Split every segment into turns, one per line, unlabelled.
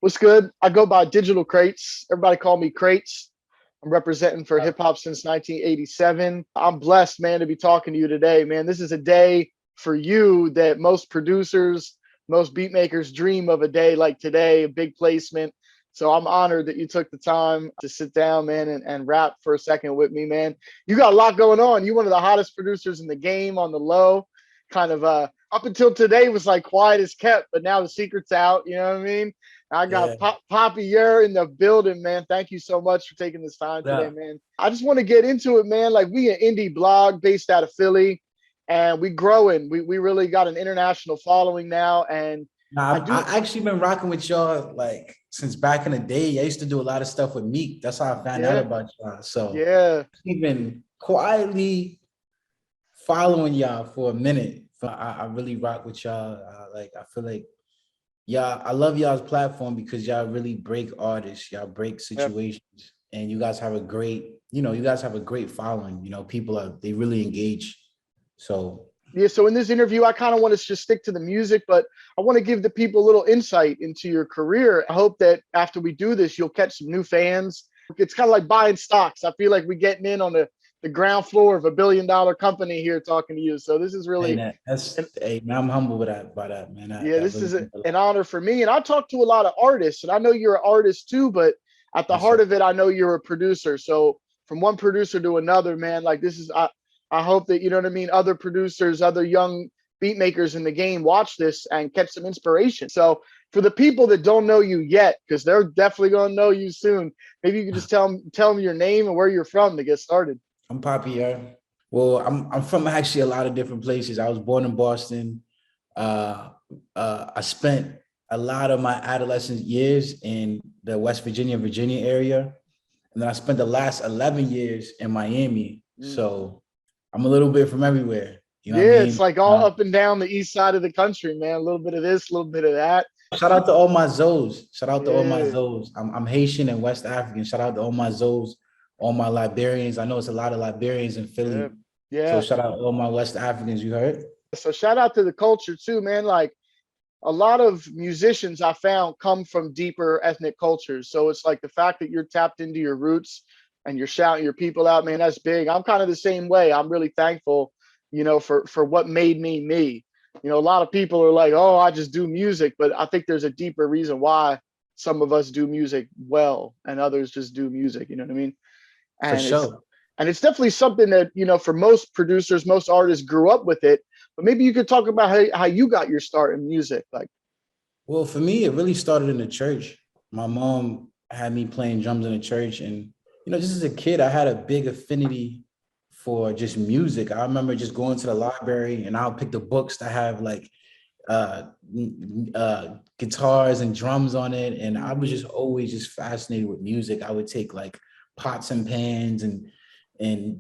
What's good? I go by Digital Crates. Everybody call me Crates. I'm representing for hip hop since 1987. I'm blessed, man, to be talking to you today, man. This is a day for you that most producers, most beat makers dream of, a day like today, a big placement. So I'm honored that you took the time to sit down, man, and rap for a second with me, man. You got a lot going on. You're one of the hottest producers in the game on the low. Kind of up until today was like quiet as kept, but now the secret's out. You know what I mean? I got
Yeah.
Papi Yerr in the building, man. Thank you so much for taking this time today,
Yeah.
man. I just want to get into it, man. Like, we an indie blog based out of Philly, and we growing. We really got an international following now, and I
Nah,
do.
I actually been rocking with y'all like since back in the day. I used to do a lot of stuff with Meek. That's how I found out
Yeah,
about y'all. So
yeah,
I've been quietly following y'all for a minute. I really rock with y'all. Like I feel like y'all, I love y'all's platform because y'all really break artists, y'all break
yeah.
situations, and you guys have a great, you guys have a great following. People they really engage. So
Yeah, so in this interview, I kind of want to just stick to the music, but I want to give the people a little insight into your career. I hope that after we do this, you'll catch some new fans. It's kind of like buying stocks. I feel like we're getting in on the ground floor of a $1 billion company here talking to you. So this is
hey,
really, and
hey, man, I'm humble with that by that, man.
yeah,
That
this
really
is
means a lot.
an honor for me. And I talk to a lot of artists, and I know you're an artist too, but at the
Yes,
heart
sir.
of it, I know you're a producer. So from one producer to another, man, like this is, I hope that, you know what I mean, other producers, other young beat makers in the game watch this and catch some inspiration. So for the people that don't know you yet, because they're definitely going to know you soon, maybe you could just tell them your name and where you're from to get started.
I'm Papi Yerr. Well, I'm from actually a lot of different places. I was born in Boston. Uh, I spent a lot of my adolescent years in the West Virginia area, and then I spent the last 11 years in Miami.
Mm.
So I'm a little bit from everywhere. You know what I
Yeah, it's
mean?
like all up and down the east side of the country, man. A little bit of this, a little bit of that.
Shout out to all my Zoes. Shout out to all my
Yeah,
Zoes. I'm Haitian and West African. Shout out to all my Zoes, all my Liberians. I know it's a lot of Liberians in
yeah,
Philly. So
yeah.
shout out to all my West Africans. You heard?
So shout out to the culture too, man. Like, a lot of musicians I found come from deeper ethnic cultures. So it's like the fact that you're tapped into your roots and you're shouting your people out, man, that's big. I'm kind of the same way. I'm really thankful, for what made me me. A lot of people are like, oh, I just do music, but I think there's a deeper reason why some of us do music well and others just do music. You know what I mean?
For
and it's
sure.
and it's definitely something that, for most producers, most artists grew up with it. But maybe you could talk about how you got your start in music. Like,
Well, for me, it really started in the church. My mom had me playing drums in the church. And, just as a kid, I had a big affinity for just music. I remember just going to the library and I'll pick the books that have like uh, guitars and drums on it. And I was just always just fascinated with music. I would take like pots and pans and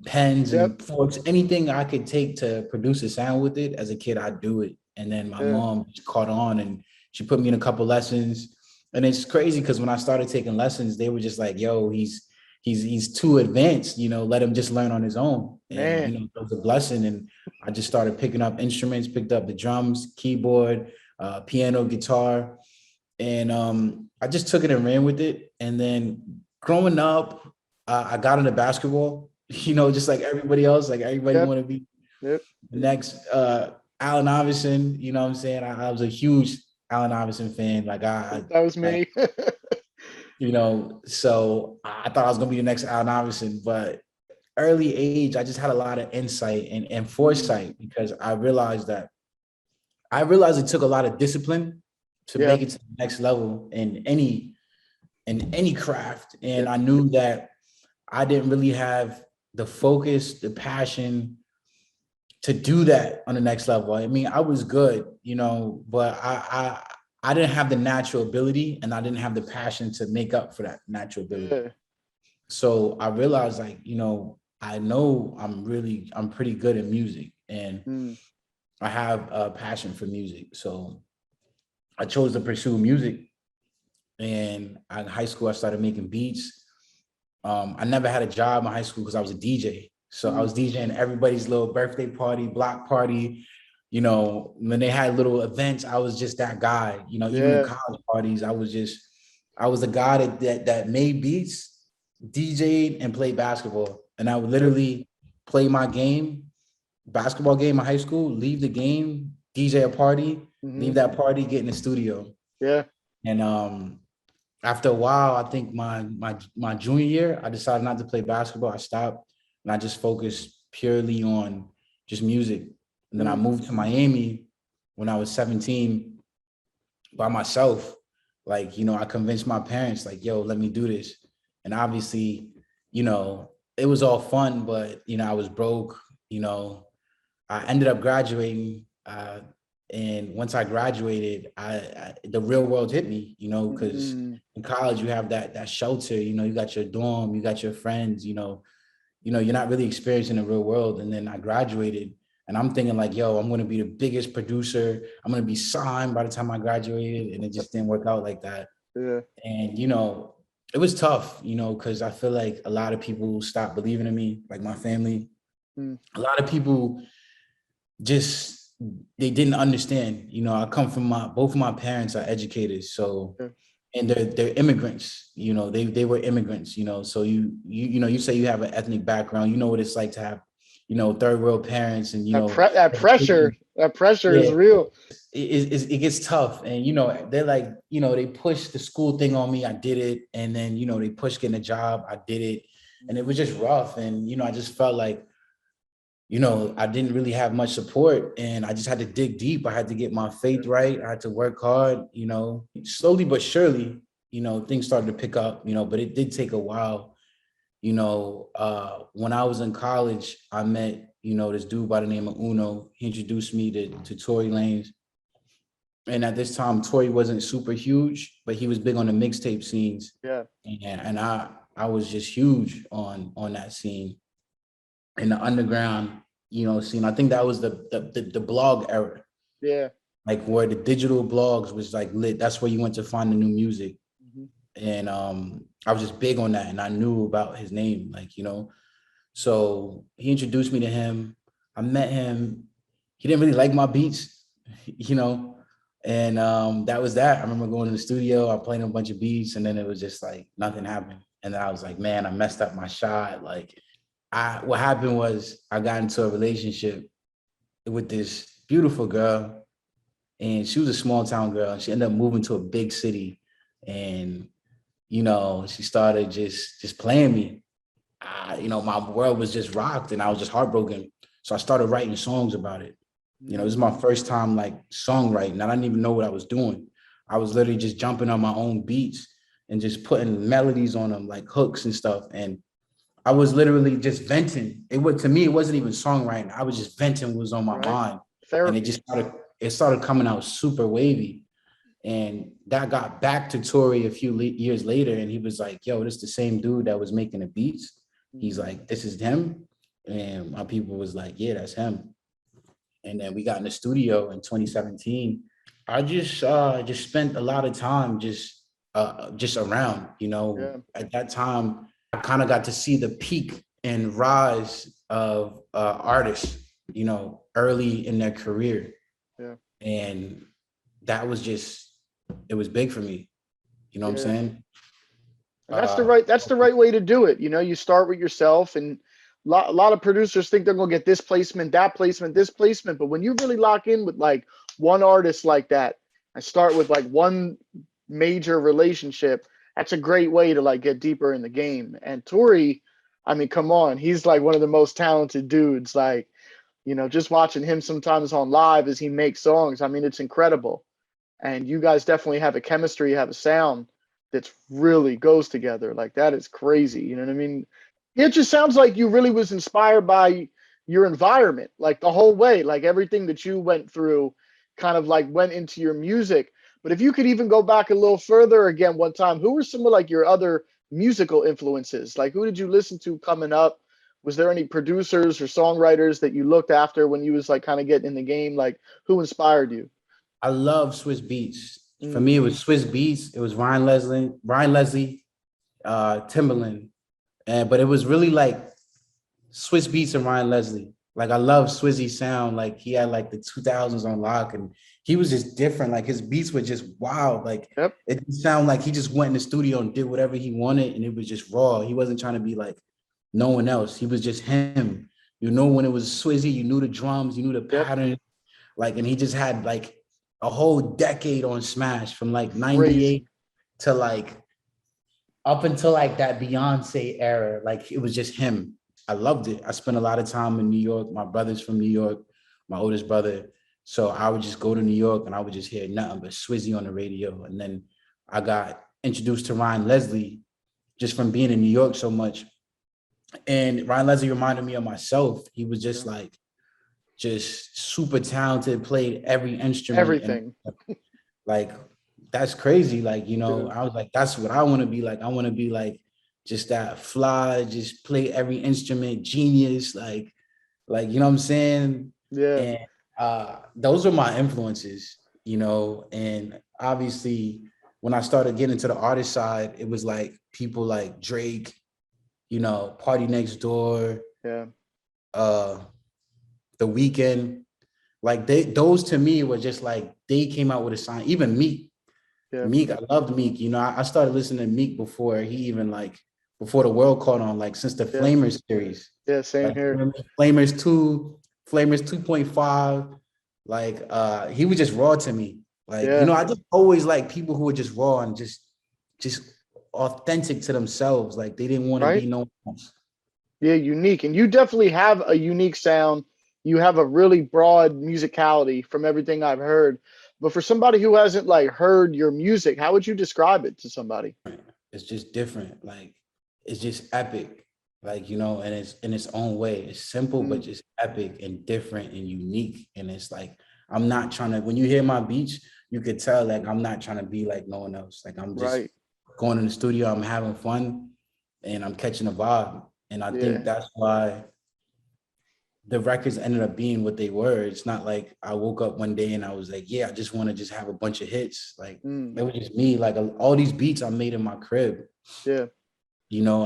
pens
yep,
and forks, anything I could take to produce a sound with it. As a kid, I'd do it. And then my
yeah,
mom just caught on and she put me in a couple lessons. And it's crazy because when I started taking lessons, they were just like, yo, he's too advanced, let him just learn on his own. And
man.
it was a blessing. And I just started picking up instruments, picked up the drums, keyboard, piano, guitar. And I just took it and ran with it. And then growing up, I got into basketball, just like everybody else, like everybody
Yep,
want to be
yep.
the next Allen Iverson. You know what I'm saying? I was a huge Allen Iverson fan. Like
That was
like,
me.
so I thought I was gonna be the next Allen Iverson, but early age, I just had a lot of insight and
Mm,
foresight because I realized it took a lot of discipline to
yeah,
make it to the next level in any craft.
yeah,
And I knew that I didn't really have the focus, the passion to do that on the next level. I mean, I was good, but I didn't have the natural ability and I didn't have the passion to make up for that natural ability.
yeah.
So I realized like, I know I'm pretty good at music and
Mm,
I have a passion for music. So I chose to pursue music. And in high school, I started making beats. I never had a job in high school because I was a DJ. So I
mm,
was DJing everybody's little birthday party, block party. When they had little events, I was just that guy. Even in
yeah,
college parties, I was just I was a guy that made beats, DJ'd, and played basketball. And I would literally play my basketball game in high school, leave the game, DJ a party, leave that party, get in the studio.
Yeah.
And after a while, I think my junior year, I decided not to play basketball. I stopped and I just focused purely on just music. And then I moved to Miami when I was 17 by myself. Like, you know, I convinced my parents, like, yo, let me do this. And obviously, you know, it was all fun, but, you know, I was broke. You know, I ended up graduating. And once I graduated, the real world hit me, you know, because in college you have that shelter, you know, you got your dorm, you got your friends, you know, you're not really experiencing the real world. And then I graduated and I'm thinking like, yo, I'm going to be the biggest producer. I'm going to be signed by the time I graduated, and it just didn't work out like that.
Yeah.
And, you know, it was tough, you know, because I feel like a lot of people stopped believing in me, like my family. A lot of people just, they didn't understand. You know, I come from both of my parents are educators. So, and they're immigrants, you know, they were immigrants, you know. So you say you have an ethnic background, you know what it's like to have, you know, third world parents, and, you know,
that pressure is real.
It gets tough. And, you know, they're like, you know, they pushed the school thing on me. I did it. And then, you know, they pushed getting a job. I did it. And it was just rough. And, you know, I just felt like, you know, I didn't really have much support, and I just had to dig deep. I had to get my faith right. I had to work hard, you know, slowly but surely, you know, things started to pick up, you know, but it did take a while. You know, when I was in college, I met, you know, this dude by the name of Uno. He introduced me to Tory Lanez. And at this time, Tory wasn't super huge, but he was big on the mixtape scenes.
Yeah.
And I was just huge on that scene. In the underground, you know, scene. I think that was the blog era.
Yeah.
Like where the digital blogs was like lit. That's where you went to find the new music. And I was just big on that, and I knew about his name, like, you know. So he introduced me to him. I met him. He didn't really like my beats, you know. And that was that. I remember going to the studio, I played a bunch of beats, and then it was just like nothing happened. And then I was like, man, I messed up my shot. Like, what happened was I got into a relationship with this beautiful girl, and she was a small town girl, and she ended up moving to a big city. And, you know, she started just playing me. You know, my world was just rocked, and I was just heartbroken. So I started writing songs about it. You know, this is my first time like songwriting, and I didn't even know what I was doing. I was literally just jumping on my own beats and just putting melodies on them, like hooks and stuff. And I was literally just venting. To me, it wasn't even songwriting. I was just venting what was on my mind.
Therapy.
And it started coming out super wavy. And that got back to Tory a few years later. And he was like, yo, this is the same dude that was making the beats. He's like, this is him. And my people was like, yeah, that's him. And then we got in the studio in 2017. I just spent a lot of time just around, you know. At that time, I kind of got to see the peak and rise of artists, you know, early in their career. Yeah. And that was it was big for me. You know what I'm saying?
And that's the right way to do it. You know, you start with yourself, and a lot of producers think they're going to get this placement, that placement, this placement. But when you really lock in with like one artist like that, and start with like one major relationship, that's a great way to like get deeper in the game. And Tory, I mean, come on, he's like one of the most talented dudes. Like, you know, just watching him sometimes on live as he makes songs, I mean, it's incredible. And you guys definitely have a chemistry, you have a sound that's really goes together. Like, that is crazy. You know what I mean? It just sounds like you really was inspired by your environment, like the whole way, like everything that you went through kind of like went into your music. But if you could even go back a little further again one time, who were some of like your other musical influences? Like, who did you listen to coming up? Was there any producers or songwriters that you looked after when you was like kind of getting in the game? Like, who inspired you?
I love Swiss Beats. For me, it was Swiss Beats. It was Ryan Leslie, Timberland. But it was really like Swiss Beats and Ryan Leslie. Like, I love Swizzy's sound. Like, he had like the 2000s on lock, and he was just different. Like his beats were just wild. Like
Yep.
it didn't sound like he just went in the studio and did whatever he wanted, and it was just raw. He wasn't trying to be like no one else. He was just him. You know, when it was Swizzy, you knew the drums, you knew the
Yep.
pattern. Like, and he just had like a whole decade on Smash from like 98
Crazy.
to like up until like that Beyonce era. Like it was just him. I loved it. I spent a lot of time in New York. My brother's from New York, my oldest brother. So I would just go to New York and I would just hear nothing but Swizzy on the radio. And then I got introduced to Ryan Leslie just from being in New York so much. And Ryan Leslie reminded me of myself. He was just like, just super talented, played every instrument.
Everything.
And, like, that's crazy. Like, you know, I was like, that's what I want to be like. I want to be like, just that fly, just play every instrument, genius, like, you know what I'm saying?
Yeah.
And those were my influences, you know, and obviously when I started getting into the artist side, it was like people like Drake, you know, Party Next Door,
Yeah.
The Weeknd, like those to me were just like, they came out with a sign, even Meek.
Yeah.
Meek, I loved Meek. You know, I started listening to Meek before he even like, before the world caught on, like since the Flamers series.
Yeah, same
like,
here.
Flamers 2, Flamers 2.5. Like he was just raw to me. Like, you know, I just always like people who are just raw and just authentic to themselves. Like they didn't want to be no one else.
Yeah, unique. And you definitely have a unique sound. You have a really broad musicality from everything I've heard. But for somebody who hasn't like heard your music, how would you describe it to somebody?
It's just different. Like it's just epic. Like, you know, and it's in its own way. It's simple, but just epic and different and unique. And it's like, I'm not trying to, when you hear my beats, you could tell like I'm not trying to be like no one else. Like I'm just going in the studio, I'm having fun and I'm catching a vibe. And I think that's why the records ended up being what they were. It's not like I woke up one day and I was like, yeah, I just want to just have a bunch of hits. Like it was just me. Like all these beats I made in my crib.
Yeah.
You know,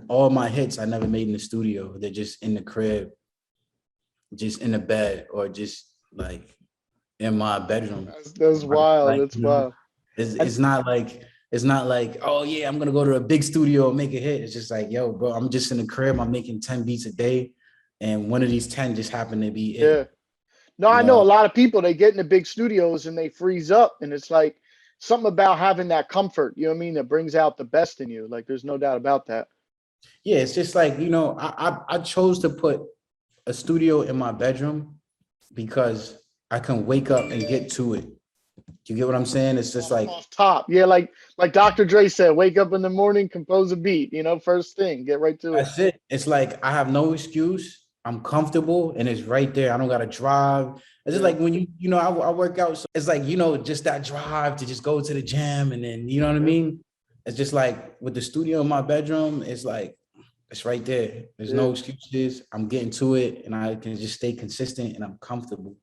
all my hits I never made in the studio. They're just in the crib, just in the bed, or just like in my bedroom.
That's wild.
Like,
That's wild.
It's not like, oh yeah, I'm gonna go to a big studio and make a hit. It's just like, yo, bro, I'm just in the crib. I'm making 10 beats a day, and one of these 10 just happened to be it.
Yeah. No, I know a lot of people, they get in the big studios and they freeze up, and it's like something about having that comfort, you know what I mean, that brings out the best in you. Like there's no doubt about that.
Yeah, it's just like, you know, I chose to put a studio in my bedroom because I can wake up and get to it. You get what I'm saying? It's just like
off top. Yeah, like Dr. Dre said, wake up in the morning, compose a beat, you know, first thing, get right to it.
That's it. It's like I have no excuse. I'm comfortable and it's right there. I don't gotta drive. It's just like when you know, I work out. So it's like, you know, just that drive to just go to the gym and then, you know what I mean? It's just like with the studio in my bedroom, it's like, it's right there. There's no excuses. I'm getting to it and I can just stay consistent and I'm comfortable.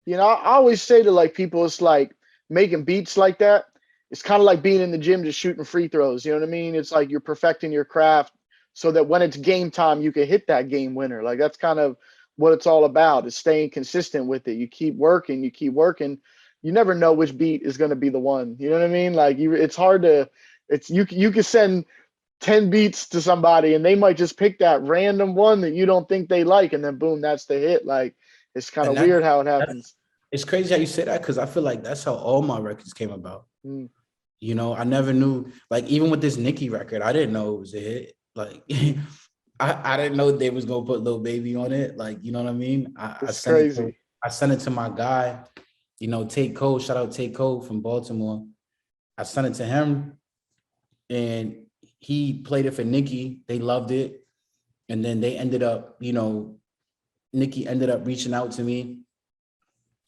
You know, I always say to like people, it's like making beats like that. It's kind of like being in the gym, just shooting free throws. You know what I mean? It's like you're perfecting your craft so that when it's game time, you can hit that game winner. Like that's kind of what it's all about, is staying consistent with it. You keep working, you keep working. You never know which beat is going to be the one. You know what I mean? Like it's hard to, you can send 10 beats to somebody and they might just pick that random one that you don't think they like. And then boom, that's the hit. Like it's kind of weird how it happens.
It's crazy how you say that, because I feel like that's how all my records came about. You know, I never knew, like even with this Niki record, I didn't know it was a hit. Like I didn't know they was gonna put Lil Baby on it. Like, you know what I mean? I sent it to my guy, you know, Tate Cole. Shout out Tate Cole from Baltimore. I sent it to him and he played it for Niki. They loved it. And then they ended up, you know, Niki ended up reaching out to me.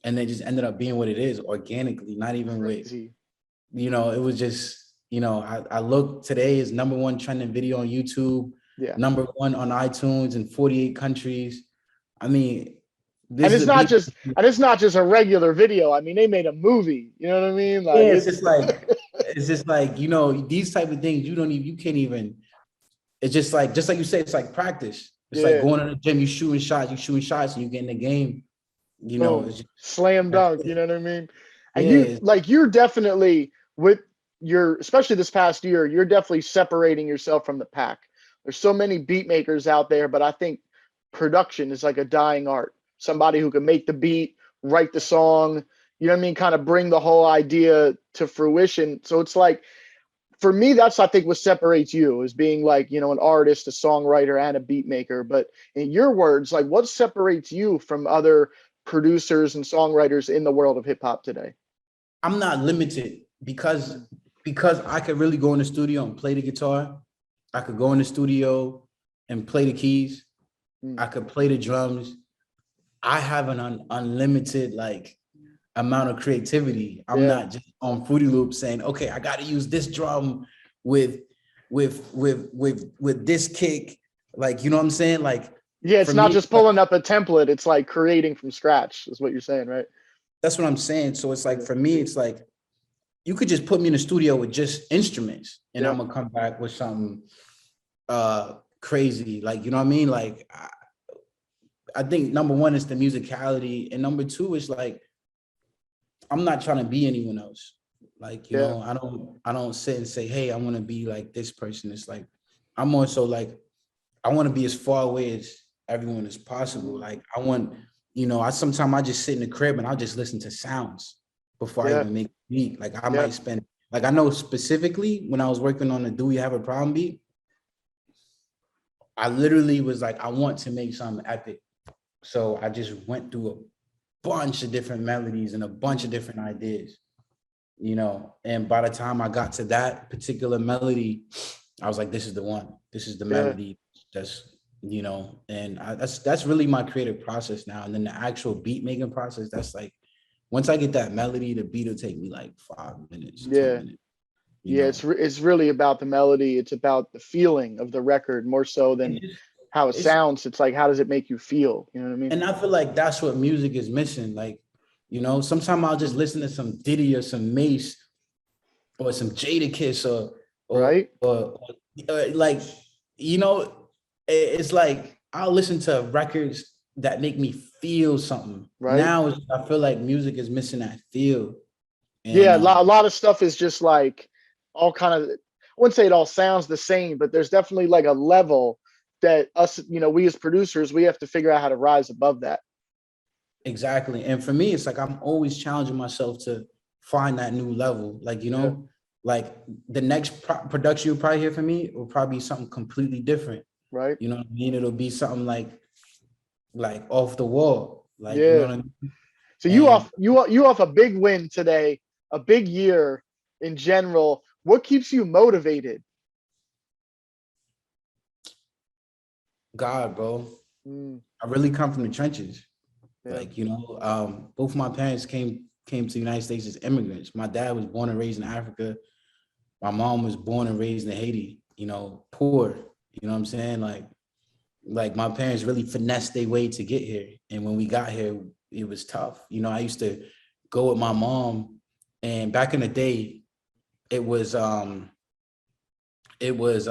And they just ended up being what it is organically, not even with, you know, it was just, you know, I look, today is #1 trending video on YouTube, #1 on iTunes in 48 countries. I mean,
and it's not just a regular video. I mean, they made a movie. You know what I mean? Like,
yeah, it's just like, you know, these type of things, you can't even, it's just like you said, it's like practice. It's like going to the gym, you shooting shots, and you get in the game. You know,
Boom.
it's just,
Slam
that's
dunk, you
it.
know what I mean? And
Yeah,
you're definitely with your, especially this past year, you're definitely separating yourself from the pack. There's so many beat makers out there, but I think production is like a dying art. Somebody who can make the beat, write the song, you know what I mean? Kind of bring the whole idea to fruition. So it's like, for me, that's I think what separates you as being like, you know, an artist, a songwriter, and a beat maker. But in your words, like what separates you from other producers and songwriters in the world of hip hop today?
I'm not limited because I could really go in the studio and play the guitar. I could go in the studio and play the keys.
Mm.
I could play the drums. I have an unlimited like amount of creativity. I'm
Yeah.
not just on Fruity Loops saying, okay, I got to use this drum with this kick. Like, you know what I'm saying? Like
Yeah, it's
for
not
me,
just pulling up a template, it's like creating from scratch, is what you're saying, right?
that's what I'm saying. So it's like
Yeah.
for me, it's like you could just put me in the studio with just instruments and
Yeah.
I'm gonna come back with something crazy. Like, you know what I mean? Like I think number one is the musicality, and number two is like I'm not trying to be anyone else. Like, you
Yeah.
know, I don't sit and say, hey, I want to be like this person. It's like I'm also like I want to be as far away as everyone as possible. Like I want, you know, sometimes I just sit in the crib and I'll just listen to sounds before I
Yeah.
even make a beat. Like I
Yeah.
might spend, like I know specifically when I was working on the Do We Have a Problem beat, I literally was like, I want to make something epic. So I just went through a bunch of different melodies and a bunch of different ideas, you know, and by the time I got to that particular melody, I was like, this is the one. This is the
Yeah.
melody that's, you know, and that's really my creative process now. And then the actual beat making process, that's like, once I get that melody, the beat will take me like 5 minutes, 10
Yeah.
minutes, you
Yeah.
know.
It's really about the melody. It's about the feeling of the record more so
And
than how it
it's
sounds. It's like, how does it make you feel? You know what I mean?
and I feel like that's what music is missing. Like, you know, sometimes I'll just listen to some Diddy or some Mace or some Jadakiss
Right.
or like, you know, it's like I'll listen to records that make me feel something.
Right.
Now I feel like music is missing that feel. And
Yeah. A lot of stuff is just like all kind of, I wouldn't say it all sounds the same, but there's definitely like a level that us, you know, we as producers, we have to figure out how to rise above that.
exactly. And for me, it's like I'm always challenging myself to find that new level. Like, you
Yeah.
know, like the next production you'll probably hear from me will probably be something completely different.
Right.
You know what I mean? It'll be something like off the wall. Like, you know
Yeah.
what I mean?
So
And
you off a big win today, a big year in general. What keeps you motivated?
God, bro,
Mm,
I really come from the trenches.
yeah.
Like, you know, both my parents came to the United States as immigrants. My dad was born and raised in Africa. My mom was born and raised in Haiti, you know, poor. You know what I'm saying? Like my parents really finessed their way to get here. And when we got here, it was tough. You know, I used to go with my mom, and back in the day, it was it was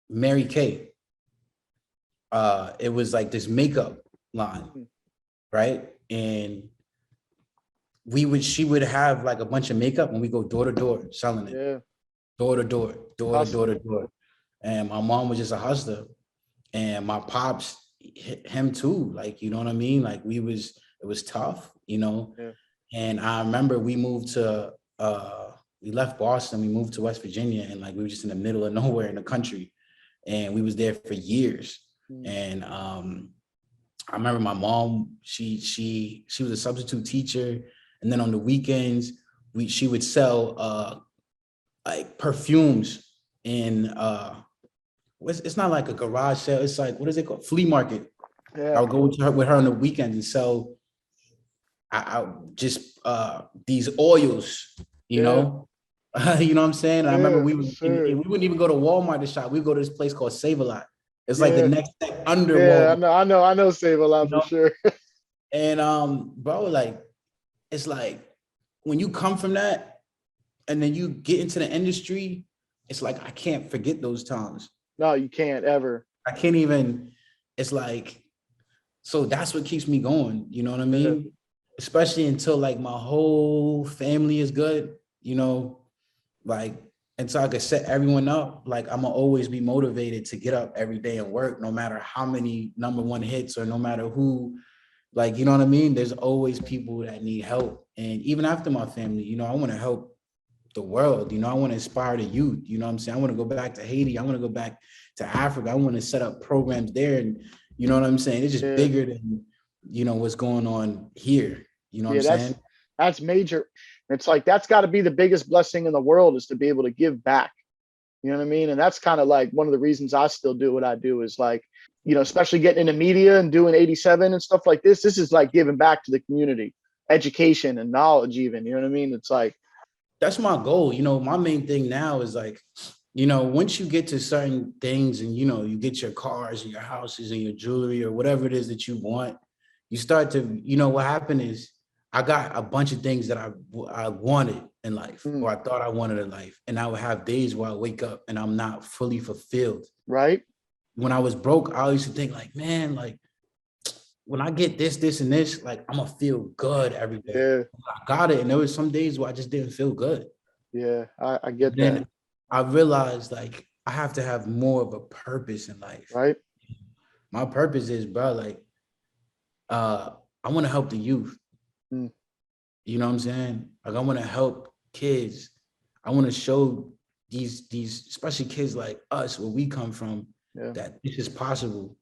Mary Kay. It was like this makeup line,
Mm,
right? And she would have like a bunch of makeup and we go door to door selling it,
yeah.
door to door, door to door
Hustling.
to door. And my mom was just a hustler, and my pops, him too. Like, you know what I mean? Like it was tough, you know.
Yeah.
And I remember we left Boston, we moved to West Virginia, and like we were just in the middle of nowhere in the country, and we was there for years.
Mm,
And I remember my mom, she was a substitute teacher, and then on the weekends she would sell like perfumes in it's not like a garage sale, it's like, what is it called, flea market. I
yeah.
would go with her on the weekends and sell I just these oils, you
Yeah.
know. You know what I'm saying? And I remember
Yeah. For
we
sure.
wouldn't even go to Walmart to shop. We'd go to this place called Save a Lot. It's like the
Yeah.
next step under
Yeah.
Walmart,
I know. Save a
you
lot for
know.
sure.
And bro, like it's like when you come from that and then you get into the industry, it's like I can't forget those times.
No, you can't ever.
I can't even. It's like So that's what keeps me going. You know what I mean? Especially until like my whole family is good, you know, like until I could set everyone up, like I'm gonna always be motivated to get up every day and work, no matter how many #1 hits or no matter who, like, you know what I mean? There's always people that need help. And even after my family, you know, I want to help the world. You know, I want to inspire the youth. You know what I'm saying? I want to go back to Haiti. I want to go back to Africa. I want to set up programs there. And you know what I'm saying? It's just bigger than, you know, what's going on here. You know what I'm saying?
That's major. It's like, that's got to be the biggest blessing in the world, is to be able to give back. You know what I mean? And that's kind of like one of the reasons I still do what I do, is like, you know, especially getting into media and doing 87 and stuff like this. This is like giving back to the community, education and knowledge even, you know what I mean? It's like,
that's my goal. You know, my main thing now is like, you know, once you get to certain things and, you know, you get your cars and your houses and your jewelry or whatever it is that you want, you start to, you know, what happened is I got a bunch of things that I wanted in life, or I thought I wanted in life. And I would have days where I wake up and I'm not fully fulfilled.
Right.
When I was broke, I used to think like, man, like when I get this, and this, like I'm gonna feel good every day.
Yeah.
I got it. And there was some days where I just didn't feel good.
Yeah, I get
Then
that.
I realized like I have to have more of a purpose in life.
Right.
My purpose is, bro, like I want to help the youth. You know what I'm saying? Like I want to help kids. I want to show these especially kids like us, where we come from, that this is possible.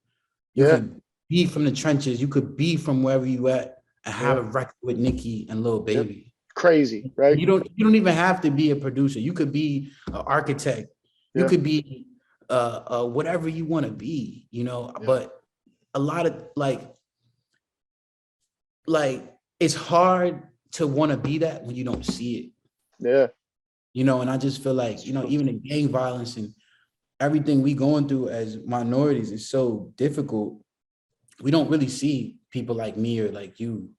You could be from the trenches. You could be from wherever you at and have a record with Niki and Lil Baby.
Crazy, right?
You don't even have to be a producer. You could be an architect. You could be whatever you want to be, you know. But a lot of like it's hard to want to be that when you don't see it.
Yeah.
You know, and I just feel like, you know, even in gang violence and everything we going through as minorities is so difficult. We don't really see people like me or like you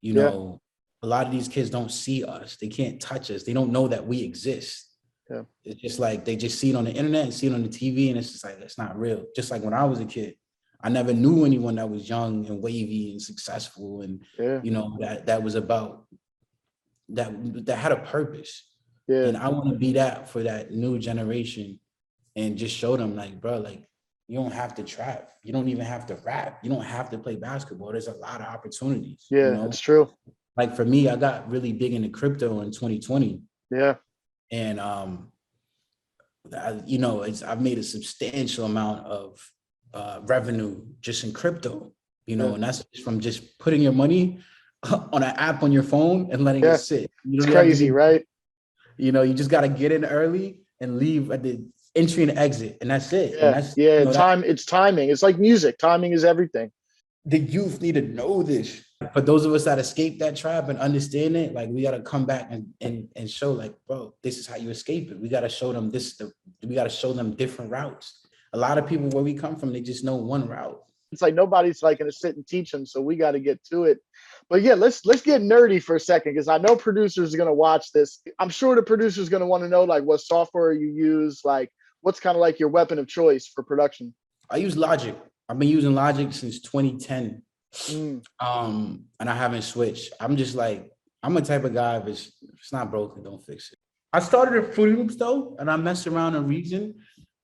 know. A lot of these kids don't see us. They can't touch us. They don't know that we exist.
Yeah.
It's just like they just see it on the internet and see it on the TV, and it's just like, it's not real. Just like when I was a kid, I never knew anyone that was young and wavy and successful, and you know, that was about that had a purpose. And I want to be that for that new generation, and just show them like, bro, like you don't have to trap. You don't even have to rap. You don't have to play basketball. There's a lot of opportunities.
Yeah,
you know?
it's true.
Like for me, I got really big into crypto in 2020.
Yeah.
And you know, I've made a substantial amount of revenue just in crypto, you know, and that's from just putting your money on an app on your phone and letting it sit.
It's crazy, right?
You know, you just got to get in early and leave at the entry and exit, and that's it.
Yeah,
and that's,
you know, it's timing. It's like music. Timing is everything.
The youth need to know this. For those of us that escape that trap and understand it, like we got to come back and show like, bro, this is how you escape it. We got to show them we got to show them different routes. A lot of people where we come from, they just know one route.
It's like nobody's like going to sit and teach them. So we got to get to it. But yeah, let's get nerdy for a second, because I know producers are going to watch this. I'm sure the producer is going to want to know like what software you use, like what's kind of like your weapon of choice for production.
I use Logic. I've been using Logic since 2010. And I haven't switched. I'm just like, I'm a type of guy, if it's not broken, don't fix it. I started at Fruity Loops though, and I messed around in Reason,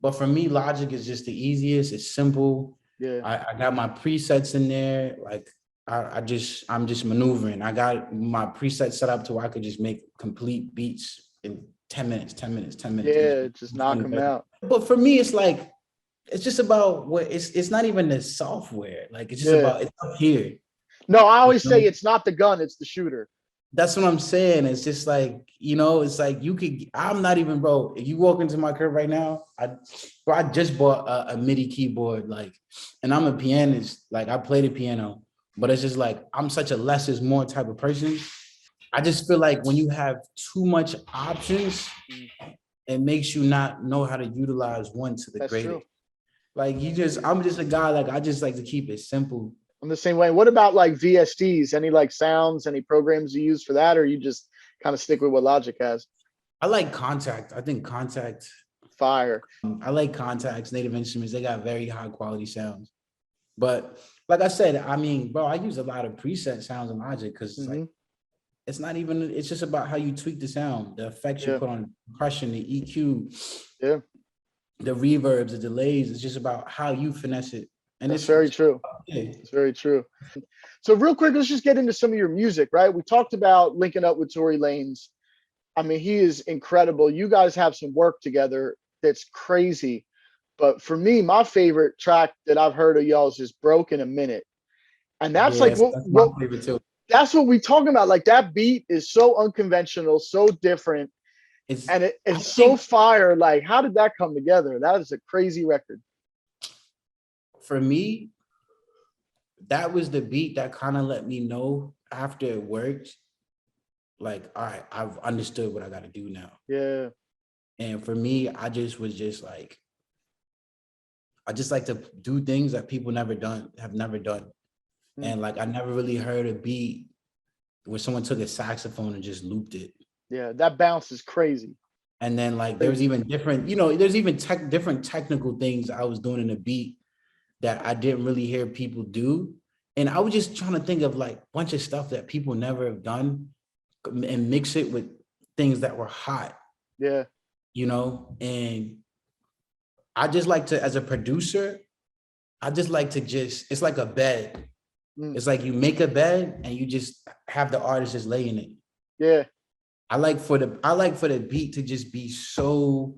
but for me, Logic is just the easiest. It's simple.
Yeah.
I got my presets in there. Like I'm just maneuvering. I got my presets set up to where I could just make complete beats in 10 minutes.
Yeah, just knock them out.
But for me, it's like, it's just about what it's not even the software. Like it's just about, it's up here.
No, I always say it's not the gun, it's the shooter.
That's what I'm saying. It's just like, you know, it's like I'm not even, bro, if you walk into my crib right now, I just bought a MIDI keyboard, like, and I'm a pianist, like I play the piano, but it's just like, I'm such a less is more type of person. I just feel like when you have too much options, it makes you not know how to utilize one to the greatest. True. Like I'm just a guy, like I just like to keep it simple.
I'm the same way. What about like VSTs? Any like sounds, any programs you use for that, or you just kind of stick with what Logic has?
I like Contact. I think Contact.
Fire.
I like Contact's Native Instruments. They got very high quality sounds. But like I said, I mean, bro, I use a lot of preset sounds in Logic because it's like,
Mm-hmm.
it's not even, it's just about how you tweak the sound, the effects you
Yeah.
put on compression, the EQ,
Yeah.
the reverbs, the delays. It's just about how you finesse it. And
That's very true.
yeah.
It's very true. So real quick, let's just get into some of your music, right? We talked about linking up with Tory Lanez. I mean, he is incredible. You guys have some work together that's crazy. But for me, my favorite track that I've heard of y'all's is Broke in a Minute. And that's like
Yes,
what
that's my
what
favorite too.
that's what we talking about. Like that beat is so unconventional, so different,
It's,
and
I
it's so
think
fire. Like, how did that come together? That is a crazy record.
for me, that was the beat that kind of let me know after it worked, like, all right, I've understood what I got to do now.
Yeah.
And for me, I just was just like, I just like to do things that people have never done. And like, I never really heard a beat where someone took a saxophone and just looped it.
Yeah, that bounce is crazy.
And then like, there was even different, there's even different technical things I was doing in the beat that I didn't really hear people do. And I was just trying to think of like a bunch of stuff that people never have done and mix it with things that were hot.
Yeah.
And I just like to, as a producer, I just like to it's like a bed. It's like you make a bed and you just have the artist just lay in it.
Yeah.
I like for the beat to just be so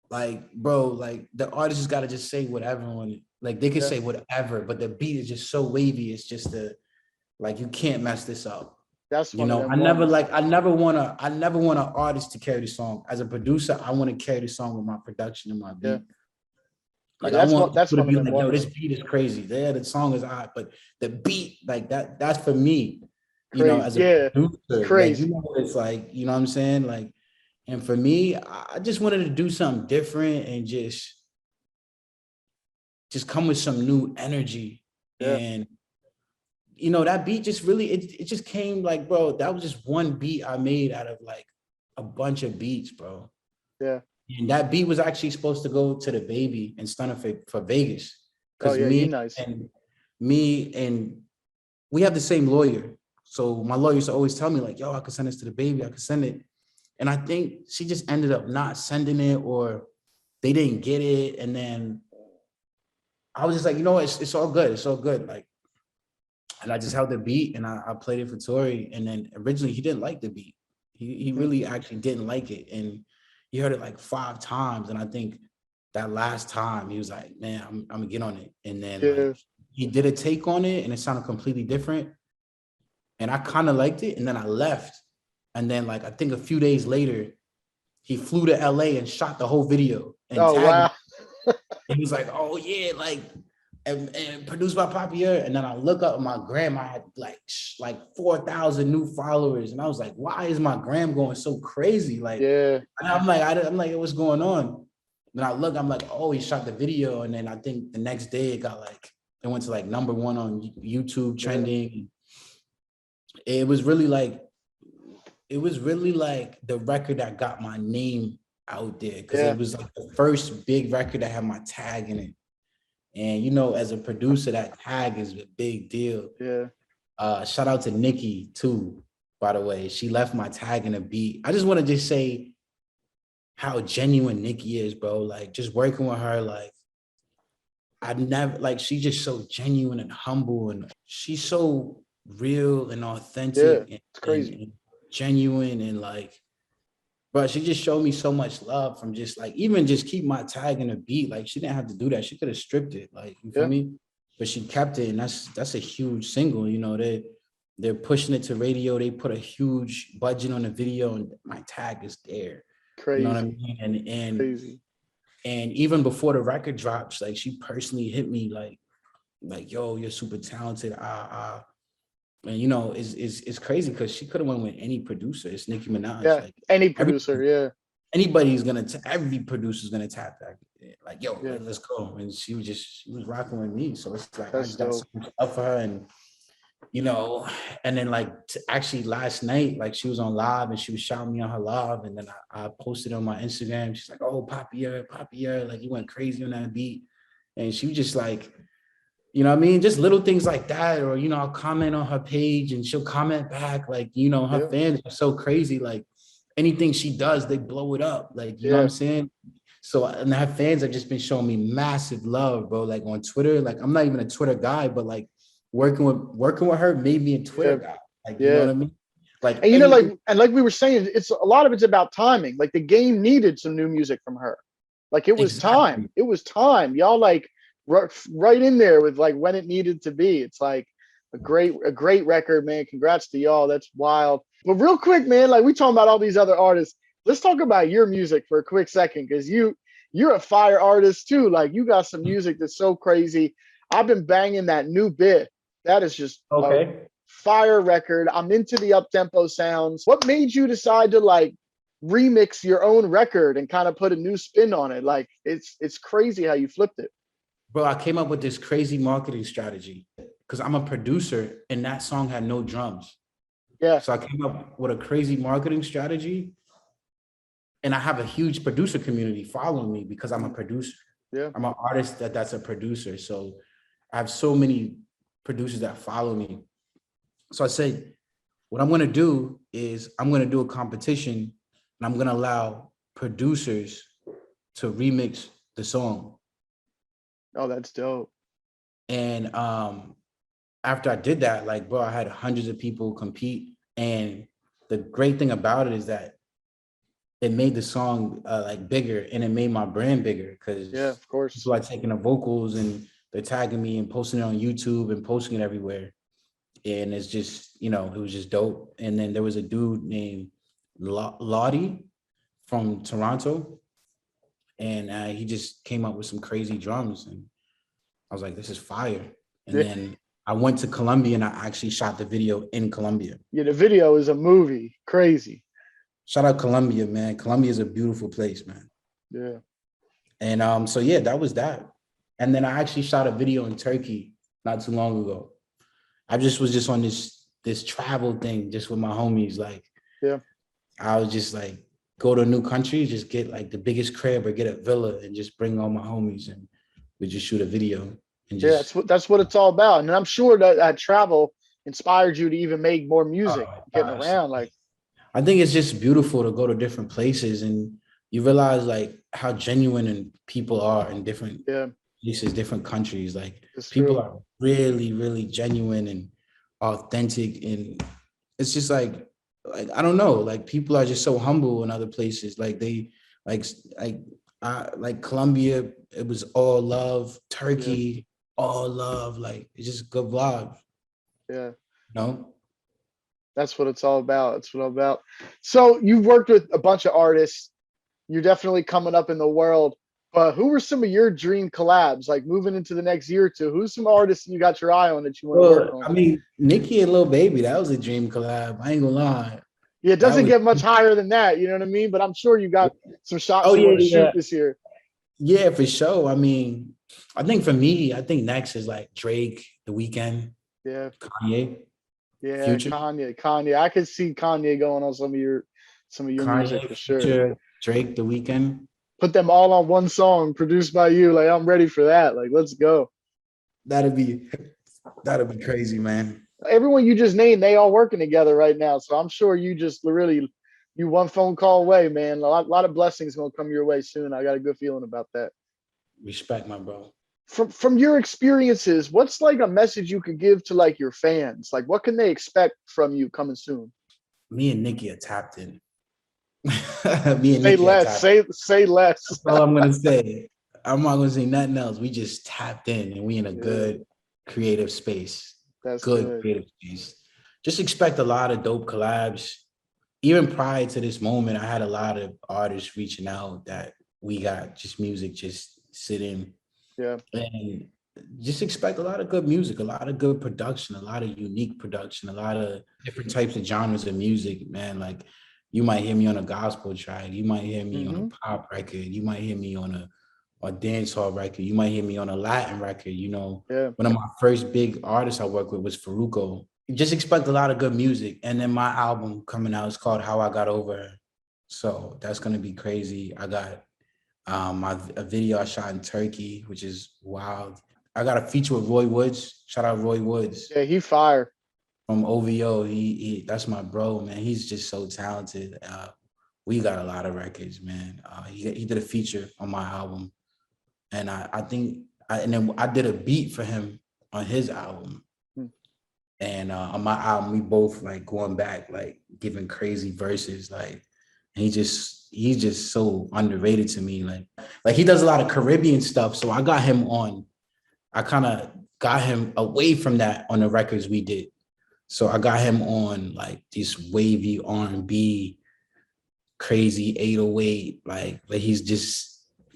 like, bro, like the artist has got to just say whatever on it. Like they can say whatever, but the beat is just so wavy. It's just like, you can't mess this up.
That's
I never want an artist to carry the song. As a producer, I want to carry the song with my production and my beat.
Yeah.
Like,
yeah,
I want
that's
people to be
one of
like,
them
yo,
ones.
this beat is crazy. Yeah, the song is hot, but the beat, like that's for me,
Crazy.
as a producer,
Crazy.
like, what it's like, you know what I'm saying? Like, and for me, I just wanted to do something different and just come with some new energy.
Yeah.
And that beat just really, it just came like, bro, that was just one beat I made out of like a bunch of beats, bro.
Yeah.
And that beat was actually supposed to go to the baby and Stunner for Vegas. Because
nice.
me and we have the same lawyer. So my lawyer used to always tell me like, yo, I could send this to the baby, I could send it. And I think she just ended up not sending it, or they didn't get it. And then I was just like, it's all good. It's all good. Like, and I just held the beat and I played it for Tory. And then originally he didn't like the beat. He really actually didn't like it. And he heard it like 5 times. And I think that last time he was like, man, I'm gonna get on it. And then like, he did a take on it and it sounded completely different. And I kind of liked it. And then I left. And then like, I think a few days later, he flew to LA and shot the whole video and tagged me. And he's like, oh yeah, like, and produced by Papi Yerr. And then I look up my gram, I had like 4,000 new followers. And I was like, why is my gram going so crazy? Like, and I'm like, what's going on? Then I look, I'm like, oh, he shot the video. And then I think the next day it went to like #1 on YouTube trending. It was really like the record that got my name out there, because it was like the first big record that had my tag in it. And as a producer, that tag is a big deal.
Yeah.
Shout out to Niki too, by the way. She left my tag in a beat. I just want to just say how genuine Niki is, bro. Like, just working with her, like, she's just so genuine and humble, and she's so real and authentic.
Yeah, it's crazy.
And genuine, and like, bro, she just showed me so much love from just like, even just keep my tag in a beat. Like, she didn't have to do that. She could have stripped it, like, you feel me? But she kept it, and that's a huge single. They're pushing it to radio. They put a huge budget on the video, and my tag is there.
Crazy.
You know what I mean? And
crazy.
And even before the record drops, like, she personally hit me like, yo, you're super talented. And it's crazy because she could have went with any producer. It's Nicki Minaj.
Yeah, like, any producer.
Every producer's gonna tap that. Like, yo, let's go. And she was rocking with me. So it's like, I just got so much love for her. And and then like, actually last night, like, she was on live and she was shouting me on her live. And then I posted on my Instagram. She's like, oh, Papi Yerr, like, you went crazy on that beat. And she was just like, You know what I mean? Just little things like that. Or, you know, I'll comment on her page and she'll comment back. Like, you know, her fans are so crazy. Like anything she does, they blow it up. Like, you know what I'm saying? So, and her fans have just been showing me massive love, bro. Like on Twitter, like I'm not even a Twitter guy, but like working with her made me a Twitter guy. Like, you know what I mean? Like,
and you know, like we were saying, it's a lot of it's about timing. Like the game needed some new music from her. Like it was time. It was time. Y'all like right in there with like when it needed to be. It's like a great record, man. Congrats to y'all. That's wild. But real quick, man, like we talking about all these other artists. Let's talk about your music for a quick second, because you're a fire artist too. Like you got some music that's so crazy. I've been banging that new bit. That is just a fire record. I'm into the up-tempo sounds. What made you decide to like remix your own record and kind of put a new spin on it? Like it's crazy how you flipped it.
Bro, I came up with this crazy marketing strategy because I'm a producer and that song had no drums.
Yeah.
So I came up with a crazy marketing strategy. And I have a huge producer community following me because I'm a producer.
Yeah.
I'm an artist that's a producer. So I have so many producers that follow me. So I said, what I'm going to do is I'm going to do a competition and I'm going to allow producers to remix the song.
Oh, that's dope.
And after I did that, like, bro, I had hundreds of people compete. And the great thing about it is that it made the song like bigger, and it made my brand bigger because
of course,
people are taking the vocals and they're tagging me and posting it on YouTube and posting it everywhere. And it's just, you know, it was just dope. And then there was a dude named Lottie from Toronto, and he just came up with some crazy drums, and I was like, this is fire. And then I went to Colombia and I actually shot the video in Colombia.
Yeah, the video is a movie. Crazy.
Shout out Colombia, man. Colombia is a beautiful place, man.
Yeah.
And so yeah, that was that. And then I actually shot a video in Turkey not too long ago. I was just on this travel thing just with my homies. Like, I was just like go to a new country, just get like the biggest crib or get a villa and just bring all my homies and we just shoot a video. And just,
that's what it's all about. And I'm sure that travel inspired you to even make more music, getting around. Like,
I think it's just beautiful to go to different places and you realize like how genuine and people are in different places, different countries. Like people are really, really genuine and authentic. And it's just like, I don't know, like people are just so humble in other places. Like they, like Colombia, it was all love. Turkey, all love. Like it's just good vibes.
Yeah.
No.
That's what it's all about. That's what it's all about. So you've worked with a bunch of artists. You're definitely coming up in the world. But who were some of your dream collabs, like moving into the next year or two? Who's some artists you got your eye on that you want to work on?
I mean, Niki and Lil Baby, that was a dream collab. I ain't gonna lie.
Yeah, it doesn't get much higher than that. You know what I mean? But I'm sure you got some shots you want to shoot this year.
Yeah, for sure. I mean, I think for me, I think next is like Drake, The Weeknd, Kanye.
Yeah,
Future.
Kanye. I could see Kanye going on some of your Kanye, music for sure.
Future, Drake, The Weeknd.
Put them all on one song produced by you. Like, I'm ready for that. Like, let's go.
That'd be crazy, man.
Everyone you just named, they all working together right now. So I'm sure you just really, you one phone call away, man. A lot of blessings gonna come your way soon. I got a good feeling about that.
Respect, my bro.
From your experiences, what's like a message you could give to like your fans? Like, what can they expect from you coming soon?
Me and Niki are tapped in. Me and
say
Niki
less. Say less.
That's all I'm gonna say. I'm not gonna say nothing else. We just tapped in, and we in a good creative space.
That's
good creative space. Just expect a lot of dope collabs. Even prior to this moment, I had a lot of artists reaching out that we got just music, just sitting.
Yeah.
And just expect a lot of good music, a lot of good production, a lot of unique production, a lot of different types of genres of music, man. Like you might hear me on a gospel track, you might hear me on a pop record, you might hear me on a dance hall record, you might hear me on a Latin record, you know. One of my first big artists I worked with was Faruko. Just expect a lot of good music. And then my album coming out is called How I Got Over Her. So that's gonna be crazy. I got a video I shot in Turkey, which is wild. I got a feature with Roy Woods. Shout out Roy Woods.
Yeah, he fire.
From OVO. He that's my bro, man. He's just so talented. We got a lot of records, man. He did a feature on my album. And I think and then I did a beat for him on his album. And on my album, we both like going back, like giving crazy verses. Like he's just so underrated to me. Like he does a lot of Caribbean stuff. So I kind of got him away from that on the records we did. So I got him on like this wavy R&B, crazy 808, like he's just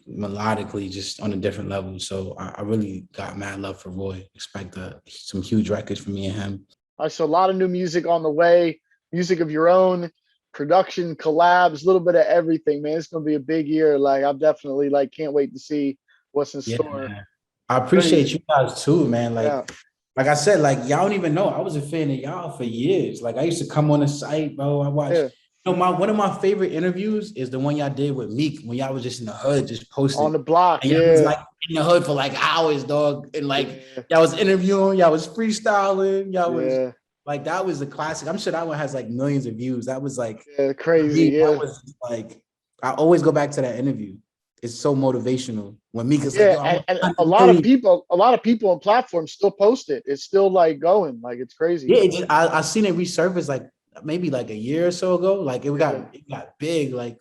melodically just on a different level. So I really got mad love for Roy. Expect some huge records from me and him.
I saw a lot of new music on the way, music of your own, production, collabs, a little bit of everything, man. It's gonna be a big year. Like I'm definitely like can't wait to see what's in store.
Man. I appreciate you guys too, man. Like I said, like y'all don't even know. I was a fan of y'all for years. Like I used to come on the site, bro. I watched. Yeah. One of my favorite interviews is the one y'all did with Meek when y'all was just in the hood, just posting
on the block.
And y'all was like in the hood for like hours, dog. And like y'all was interviewing, y'all was freestyling, y'all was like that was a classic. I'm sure that one has like millions of views. That was like
crazy.
Me, that was like I always go back to that interview. It's so motivational when Meek is like,
and a lot of people on platforms still post it. It's still like going, like it's crazy.
Yeah, I seen it resurface like maybe like a year or so ago. Like it got big like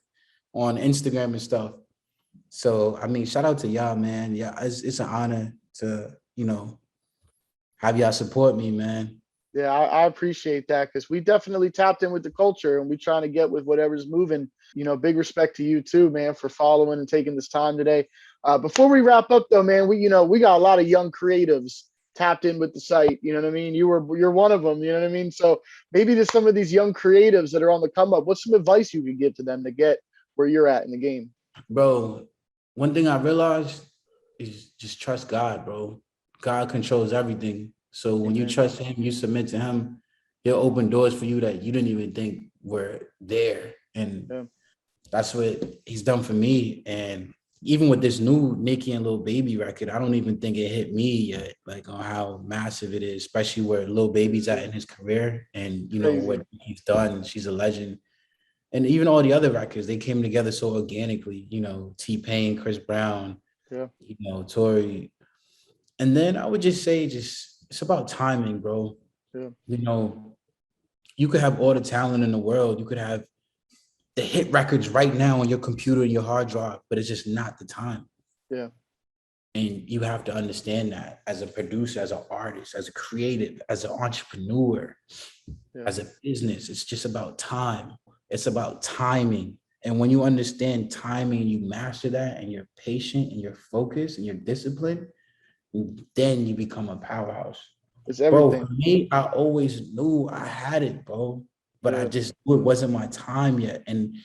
on Instagram and stuff. So I mean, shout out to y'all, man. Yeah, it's an honor to have y'all support me, man.
Yeah, I appreciate that because we definitely tapped in with the culture and we trying to get with whatever's moving. Big respect to you too, man, for following and taking this time today. Before we wrap up though, man, we got a lot of young creatives tapped in with the site. You know what I mean? You're one of them. You know what I mean? So maybe to some of these young creatives that are on the come up, what's some advice you could give to them to get where you're at in the game?
Bro, one thing I realized is just trust God, bro. God controls everything. So when you trust him, you submit to him, he'll open doors for you that you didn't even think were there. And that's what he's done for me. And even with this new Niki and Lil Baby record, I don't even think it hit me yet, like on how massive it is, especially where Lil Baby's at in his career and what he's done. She's a legend. And even all the other records, they came together so organically, T-Pain, Chris Brown, Tory. And then I would just say, it's about timing, bro. Yeah. You could have all the talent in the world. You could have the hit records right now on your computer and your hard drive, but it's just not the time.
Yeah.
And you have to understand that as a producer, as an artist, as a creative, as an entrepreneur, as a business, it's just about time. It's about timing. And when you understand timing and you master that and you're patient and you're focused and you're disciplined, then you become a powerhouse.
It's everything.
Bro, for me, I always knew I had it, bro. But I just knew it wasn't my time yet. And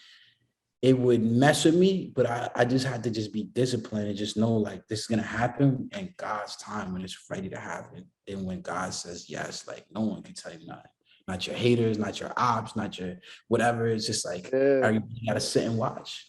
it would mess with me, but I just had to just be disciplined and just know like this is gonna happen in God's time when it's ready to happen. And when God says yes, like no one can tell you nothing. Not your haters, not your ops, not your whatever. It's just like everybody gotta sit and watch.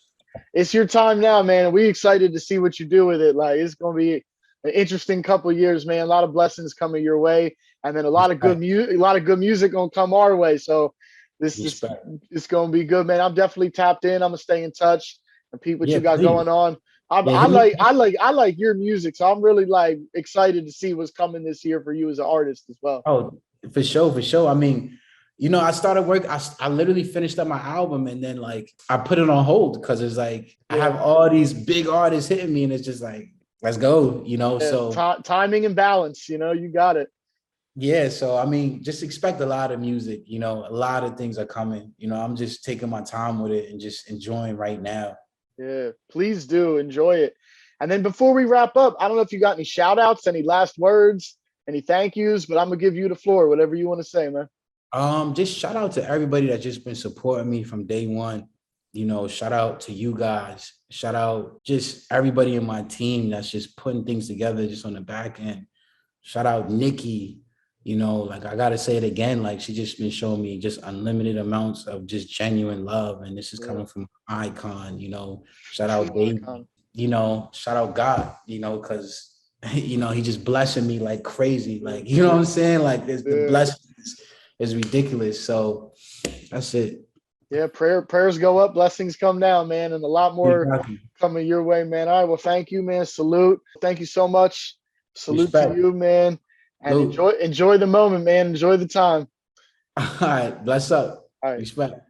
It's your time now, man. We excited to see what you do with it. Like it's gonna be an interesting couple of years, man. A lot of blessings coming your way, and then a lot of good music gonna come our way. So this it's gonna be good, man. I'm definitely tapped in. I'm gonna stay in touch and peep what you got going on. I like your music, so I'm really like excited to see what's coming this year for you as an artist as well.
Oh, for sure. I mean, I started work. I literally finished up my album and then like I put it on hold because it's like I have all these big artists hitting me and it's just like, let's go, so
timing and balance, you got it.
Yeah. So, I mean, just expect a lot of music, a lot of things are coming, I'm just taking my time with it and just enjoying right now.
Yeah, please do enjoy it. And then before we wrap up, I don't know if you got any shout outs, any last words, any thank yous, but I'm gonna give you the floor, whatever you want to say, man.
Just shout out to everybody that's just been supporting me from day one. Shout out to you guys. Shout out just everybody in my team that's just putting things together just on the back end. Shout out Niki. Like I gotta say it again, like she just been showing me just unlimited amounts of just genuine love. And this is coming from Icon, shout out Baby, shout out God, because you know, he just blessing me like crazy. Like, you know what I'm saying? Like the blessing is ridiculous. So that's it.
Yeah, prayers go up, blessings come down, man, and a lot more coming your way, man. All right, well, thank you, man. Salute. Thank you so much. Salute to you, man. And enjoy the moment, man. Enjoy the time.
All right, bless up.
All right.
Respect.